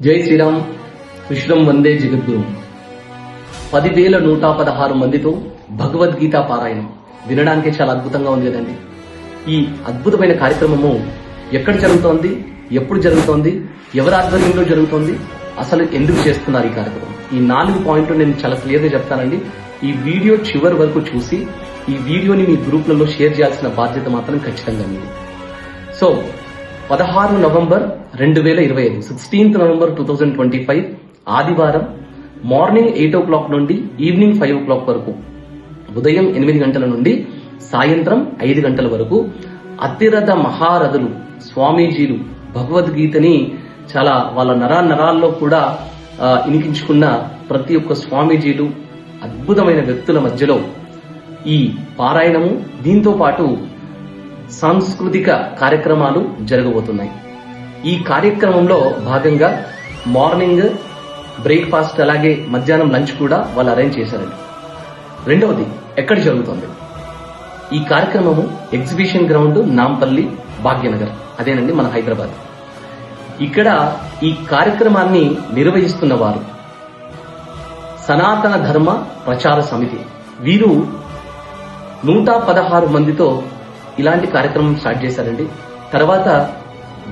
జై శ్రీరామ్ కృష్ణం వందే జగద్గురు 10,116 మందితో భగవద్గీత పారాయణం వినడానికి చాలా అద్భుతంగా ఉంది కదండి. ఈ అద్భుతమైన కార్యక్రమము ఎక్కడ జరుగుతోంది, ఎప్పుడు జరుగుతోంది, ఎవరి ఆధ్వర్యంలో జరుగుతోంది, అసలు ఎందుకు చేస్తున్నారు ఈ కార్యక్రమం, ఈ 4 పాయింట్లు నేను చాలా క్లియర్గా చెప్తానండి. ఈ వీడియో చివరి వరకు చూసి ఈ వీడియోని మీ గ్రూప్లలో షేర్ చేయాల్సిన బాధ్యత మాత్రం ఖచ్చితంగా ఉంది. సో 16 నవంబర్ 2025 16th నవంబర్ 2025 ఆదివారం మార్నింగ్ 8 o'clock నుండి ఈవినింగ్ 5 o'clock వరకు, ఉదయం 8 గంటల నుండి సాయంత్రం 5 గంటల వరకు అతిరథ మహారథులు స్వామీజీలు భగవద్గీతని చాలా వాళ్ళ నరాల్లో కూడా ఇనికించుకున్న ప్రతి ఒక్క స్వామీజీలు అద్భుతమైన వ్యక్తుల మధ్యలో ఈ పారాయణము, దీంతో పాటు సాంస్కృతిక కార్యక్రమాలు జరగబోతున్నాయి. ఈ కార్యక్రమంలో భాగంగా మార్నింగ్ బ్రేక్ఫాస్ట్ అలాగే మధ్యాహ్నం లంచ్ కూడా వాళ్ళు అరేంజ్ చేశారండి. రెండవది ఎక్కడ జరుగుతుంది ఈ కార్యక్రమము? ఎగ్జిబిషన్ గ్రౌండ్ నాంపల్లి భాగ్యనగర్, అదేనండి మన హైదరాబాద్. ఇక్కడ ఈ కార్యక్రమాన్ని నిర్వహిస్తున్న వారు సనాతన ధర్మ ప్రచార సమితి. వీరు 116 మందితో ఇలాంటి కార్యక్రమం స్టార్ట్ చేశారండి. తర్వాత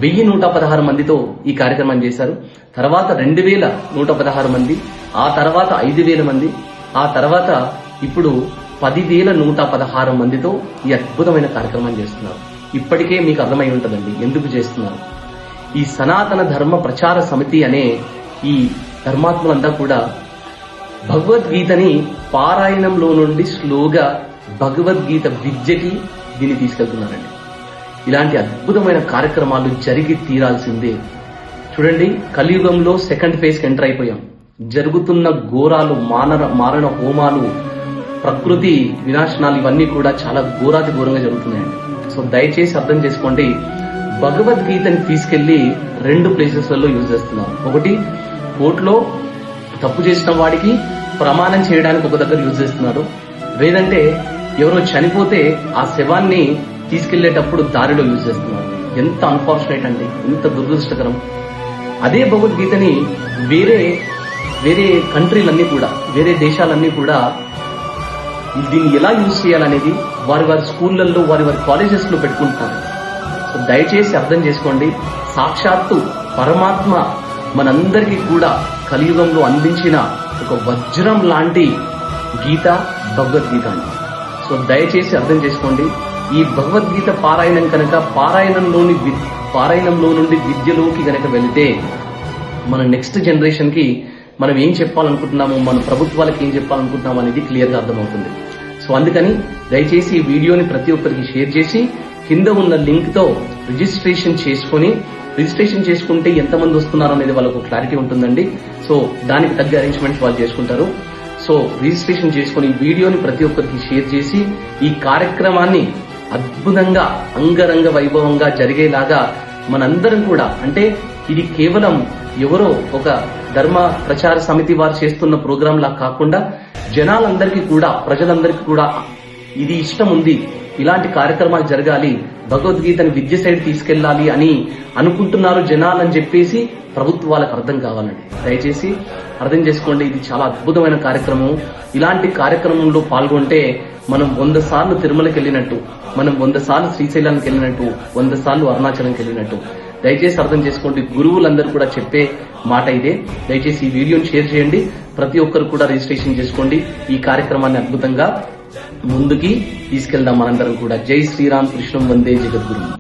1116 మందితో ఈ కార్యక్రమం చేశారు. తర్వాత 2116 మంది, ఆ తర్వాత 5000 మంది, ఆ తర్వాత ఇప్పుడు 10,116 మందితో ఈ అద్భుతమైన కార్యక్రమం చేస్తున్నారు. ఇప్పటికే మీకు అర్థమై ఉంటుందండి ఎందుకు చేస్తున్నారు. ఈ సనాతన ధర్మ ప్రచార సమితి అనే ఈ ధర్మాత్ములంతా కూడా భగవద్గీతని పారాయణంలో నుండి స్లోగా భగవద్గీత విద్యకి దీన్ని తీసుకెళ్తున్నారండి. ఇలాంటి అద్భుతమైన కార్యక్రమాలు జరిగి తీరాల్సిందే. చూడండి, కలియుగంలో సెకండ్ ఫేజ్ కి ఎంటర్ అయిపోయాం. జరుగుతున్న ఘోరాలు, మారణ హోమాలు, ప్రకృతి వినాశనాలు, ఇవన్నీ కూడా చాలా ఘోరాతి ఘోరంగా జరుగుతున్నాయండి. సో దయచేసి అర్థం చేసుకోండి, భగవద్గీతని తీసుకెళ్లి 2 ప్లేసెస్లలో యూజ్ చేస్తున్నారు. ఒకటి, కోర్టులో తప్పు చేసిన వాడికి ప్రమాణం చేయడానికి ఒక దగ్గర యూజ్ చేస్తున్నారు. లేదంటే ఎవరో చనిపోతే ఆ శవాన్ని తీసుకెళ్లేటప్పుడు దారిలో యూజ్ చేస్తున్నారు. ఎంత అన్ఫార్చునేట్ అండి, ఎంత దురదృష్టకరం. అదే భగవద్గీతని వేరే కంట్రీలన్నీ కూడా, వేరే దేశాలన్నీ కూడా దీన్ని ఎలా యూజ్ చేయాలనేది వారి స్కూళ్లలో, వారి కాలేజెస్ లో పెట్టుకుంటున్నారు. సో దయచేసి అర్థం చేసుకోండి, సాక్షాత్తు పరమాత్మ మనందరికీ కూడా కలియుగంలో అందించిన ఒక వజ్రం లాంటి గీత భగవద్గీత అండి. సో దయచేసి అర్థం చేసుకోండి, ఈ భగవద్గీత పారాయణం కనుక పారాయణంలో నుండి విద్యలోకి గనక వెళితే మన నెక్స్ట్ జనరేషన్ కి మనం ఏం చెప్పాలనుకుంటున్నాము, మన ప్రభుత్వాలకు ఏం చెప్పాలనుకుంటున్నాము అనేది క్లియర్ గా అర్థమవుతుంది. సో అందుకని దయచేసి ఈ వీడియోని ప్రతి ఒక్కరికి షేర్ చేసి కింద ఉన్న లింక్ తో రిజిస్ట్రేషన్ చేసుకుంటే ఎంతమంది వస్తున్నారు అనేది వాళ్ళకు క్లారిటీ ఉంటుందండి. సో దానికి తగ్గ అరేంజ్మెంట్స్ వాళ్ళు చేసుకుంటారు. సో రిజిస్ట్రేషన్ చేసుకుని ఈ వీడియోని ప్రతి ఒక్కరికి షేర్ చేసి ఈ కార్యక్రమాన్ని అద్భుతంగా అంగరంగ వైభవంగా జరిగేలాగా మనందరం కూడా, అంటే ఇది కేవలం ఎవరో ఒక ధర్మ ప్రచార సమితి వారు చేస్తున్న ప్రోగ్రాం లా కాకుండా జనాలందరికీ కూడా, ప్రజలందరికీ కూడా ఇది ఇష్టం ఉంది, ఇలాంటి కార్యక్రమాలు జరగాలి, భగవద్గీతని విద్య సైడ్ తీసుకెళ్లాలి అని అనుకుంటున్నారు జనాలని చెప్పేసి ప్రభుత్వాలకు అర్థం కావాలండి. దయచేసి అర్థం చేసుకోండి, ఇది చాలా అద్భుతమైన కార్యక్రమం. ఇలాంటి కార్యక్రమంలో పాల్గొంటే మనం 100 సార్లు తిరుమలకి వెళ్ళినట్టు, మనం 100 సార్లు శ్రీశైలానికి వెళ్ళినట్టు, 100 సార్లు అరుణాచలంకి వెళ్ళినట్టు. దయచేసి అర్థం చేసుకోండి, గురువులందరూ కూడా చెప్పే మాట ఇదే. దయచేసి ఈ వీడియోని షేర్ చేయండి, ప్రతి ఒక్కరు కూడా రిజిస్ట్రేషన్ చేసుకోండి. ఈ కార్యక్రమాన్ని అద్భుతంగా ముందుకి తీసుకెళ్దాం మనందరం కూడా. జై శ్రీరామ్ కృష్ణం వందే జగద్గురు.